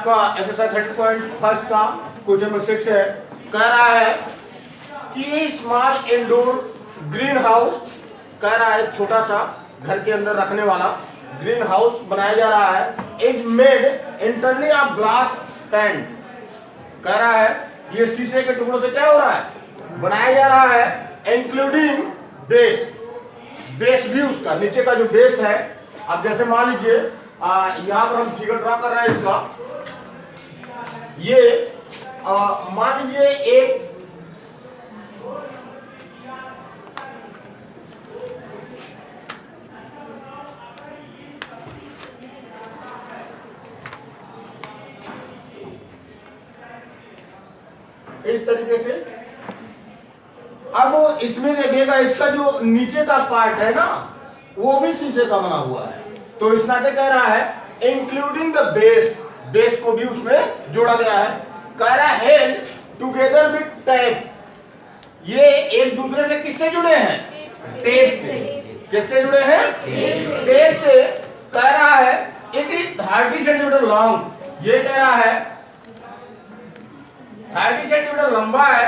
आपका एक्सरसाइज 30.1 का question number 6 है। कह रहा है कि स्मॉल इंडोर ग्रीन हाउस, कह रहा है छोटा सा घर के अंदर रखने वाला ग्रीन हाउस बनाया जा रहा है। Is made इंटरली of glass pan, कह रहा है ये शीशे के टुकड़ों से क्या हो रहा है, बनाया जा रहा है। इंक्लूडिंग बेस, बेस भी उसका नीचे का जो बेस है। अब जैसे मान लीजिए यहाँ पर हम फिगर ड्रा कर रहे हैं इसका, ये मान लीजिए एक इस तरीके से। अब इसमें देखिएगा इसका जो नीचे का पार्ट है ना वो भी शीशे का बना हुआ है। तो इस नाते कह रहा है इंक्लूडिंग द बेस, बेस को भी उसमें जोड़ा गया है। कह रहा है हेल्ड टुगेदर विद टेप, ये एक दूसरे से किससे जुड़े हैं, टेप से। किससे जुड़े हैं, टेप से। कह रहा है इट इज 30 सेंटीमीटर लॉन्ग, ये कह रहा है 30 सेंटीमीटर लंबा है।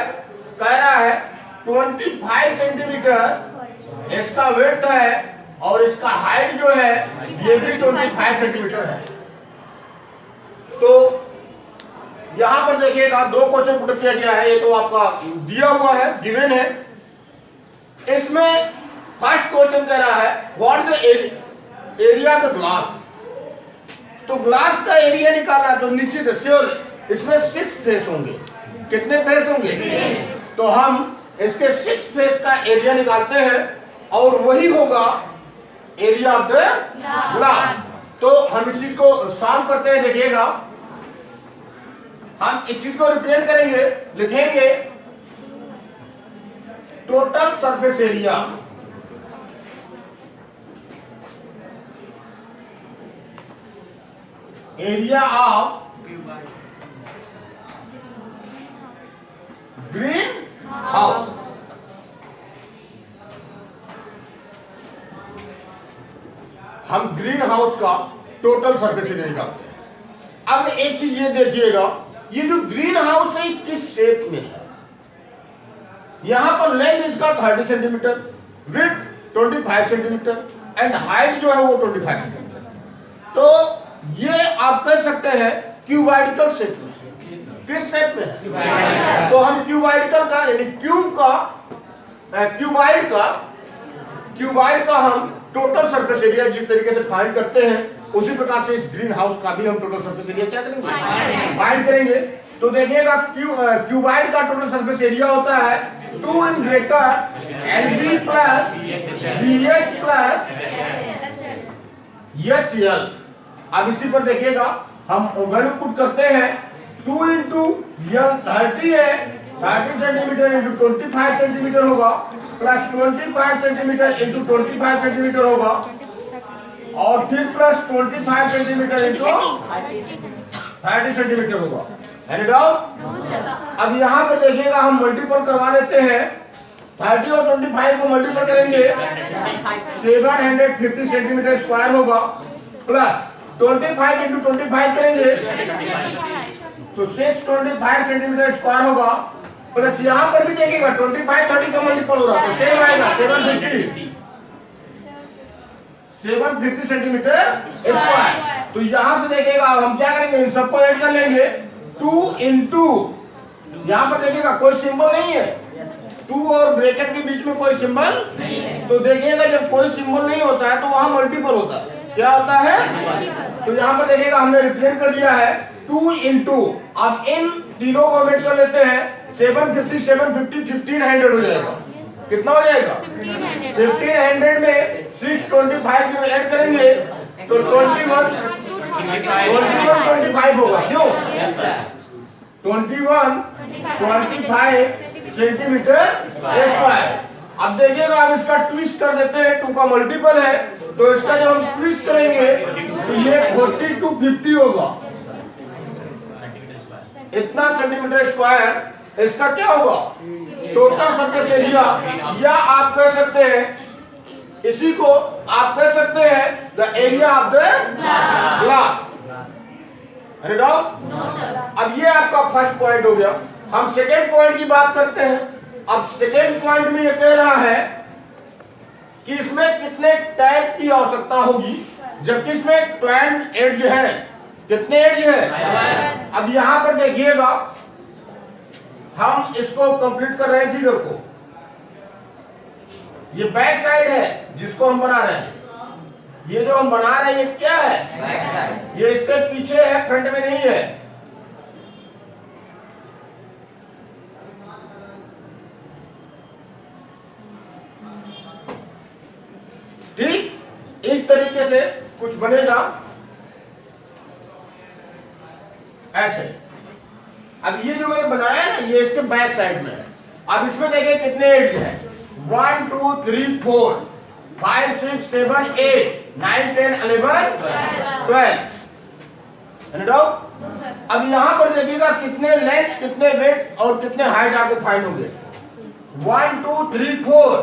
कह रहा है 25 सेंटीमीटर इसका विड्थ है और इसका हाइट जो है ये भी 25 सेंटीमीटर है। तो यहां पर देखिएगा दो क्वेश्चन पुट किया गया है, ये तो आपका दिया हुआ है, गिवन है। इसमें फर्स्ट क्वेश्चन कह रहा है what the area of the glass, तो ग्लास का एरिया निकालना है। तो निश्चित श्योर इसमें 6 फेस होंगे। कितने फेस होंगे, तो हम इसके 6 फेस का एरिया निकालते हैं और वही होगा एरिया ऑफ द ग्लास। तो हम इस चीज को सॉल्व करते हैं। देखिएगा हम इस चीज को रिप्रेजेंट करेंगे, लिखेंगे total surface area, area of green house. हम ग्रीन हाउस का टोटल सरफेस एरिया निकालते हैं। अब एक चीज ये देखिएगा, ये जो ग्रीन हाउस है किस शेप में है। यहां पर लेंथ इसका 30 centimetre, width 25 centimetre and height जो है वो 25 सेंटीमीटर। तो ये आप कह सकते हैं क्यूबाइडिकल शेप में। किस शेप में है, तो हम क्यूबाइडिकल का यानी क्यूबाइड का हम टोटल सरफेस एरिया जिस तरीके से फाइंड करते हैं उसी प्रकार से इस ग्रीन हाउस का भी हम टोटल सरफेस एरिया क्या करेंगे, फाइंड करेंगे। तो देखिएगा क्यूबाइड का टोटल सरफेस एरिया होता है 2 in bracket LB plus GH plus HL। अब इसी पर देखिएगा हम वैल्यू पुट करते हैं। 2 इंटू L 30 है, 30 सेंटीमीटर इंटू 25 सेंटीमीटर होगा, प्लस 25 सेंटीमीटर इंटू 25 सेंटीमीटर होगा और फिर प्लस 25 सेंटीमीटर इंटू 30 सेंटीमीटर होगा। Any doubt? अब यहाँ पर देखिएगा हम मल्टीपल करवा लेते हैं। 30 और 25 को मल्टीपल करेंगे 750 सेंटीमीटर स्क्वायर होगा, प्लस 25 इंटू 25 करेंगे तो 625 सेंटीमीटर स्क्वायर होगा, प्लस यहां पर भी देखिएगा 25 30 का मल्टीपल हो रहा है तो सेम आएगा 750 सेंटीमीटर स्क्वायर। तो यहां से देखिएगा हम क्या करेंगे, इन सबको ऐड कर लेंगे। 2 इंटू यहां पर देखिएगा कोई सिंबल नहीं है, 2 और ब्रैकेट के बीच में कोई सिंबल नहीं है। तो देखिएगा जब कोई सिंबल नहीं होता है तो वहां मल्टीपल होता है। क्या होता है, तो यहां पर देखिएगा हमने रिप्रेजेंट कर दिया है 2 इंटू। अब इन तीनों को ऐड कर लेते हैं 750 1500 हो जाएगा। कितना हो जाएगा, 1500 में 625 जो ऐड करेंगे तो 21 25 होगा। क्यों, 21 सेंटीमीटर स्क्वायर। अब देखिएगा अब इसका ट्विस्ट कर देते हैं, 2 का मल्टीपल है तो इसका जब हम ट्विस्ट करेंगे तो ये 40 to 50 होगा। इतना सेंटीमीटर स्क्वायर इसका क्या होगा, टोटल सरफेस एरिया। या आप कह सकते हैं, इसी को आप कह सकते हैं the area of the glass. Any doubt? अब ये आपका फर्स्ट पॉइंट हो गया। हम सेकेंड पॉइंट की बात करते हैं। अब सेकेंड पॉइंट में ये कह रहा है कि इसमें कितने टैग की आवश्यकता होगी, जबकि इसमें 12 एड्ज है। कितने एड्ज है? अब यहां पर देखिएगा, हम इसको कंप्लीट कर रहे हैं फिगर को। ये बैक साइड है जिसको हम बना रहे हैं। ये जो हम बना रहे हैं ये क्या है? Back side. ये इसके पीछे है, फ्रंट में नहीं है। ठीक, इस तरीके से कुछ बनेगा ऐसे। अब ये जो मैंने बनाया है ना, ये इसके बैक साइड में है। अब इसमें देखिए कितने एड्स हैं। 1 2 3 4 5 6 7 8 9 10 11 12। अब यहां पर देखिएगा कितने लेंथ, कितने वेट और कितने हाइट आपको फाइंड होंगे। 1 2 3 4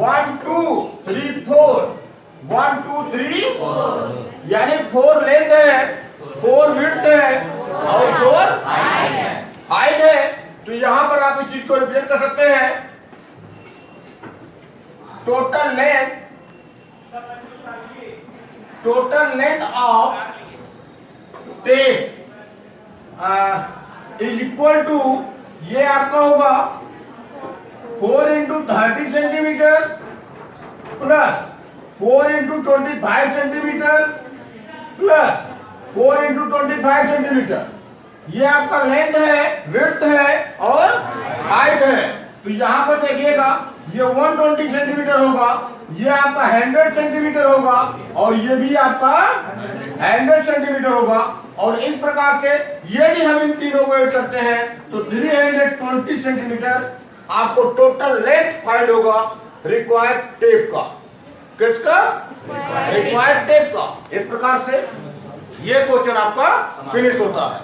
1 2 3 4 1 2 3 4, यानी 4 लेंथ है, 4 विड्थ है और 4 हाइट है। तो यहां पर आप इस चीज को रिप्रेजेंट कर सकते हैं। Total length of tape is equal to, ये आपका होगा 4 into 30 centimetre plus 4 into 25 centimetre plus 4 into 25 centimetre. ये आपका लेंथ है, विड्थ है और हाइट है। तो यहां पर देखिएगा ये 120 सेंटीमीटर होगा, ये आपका 100 सेंटीमीटर होगा और ये भी आपका 100 सेंटीमीटर होगा। और इस प्रकार से यदि हम इन तीनों को ऐड करते हैं तो 320 सेंटीमीटर आपको टोटल लेंथ फाइंड होगा रिक्वायर्ड टेप का। किसका? रिक्वायर्ड टेप का। इस प्रकार से ये क्वेश्चन आपका फिनिश होता है।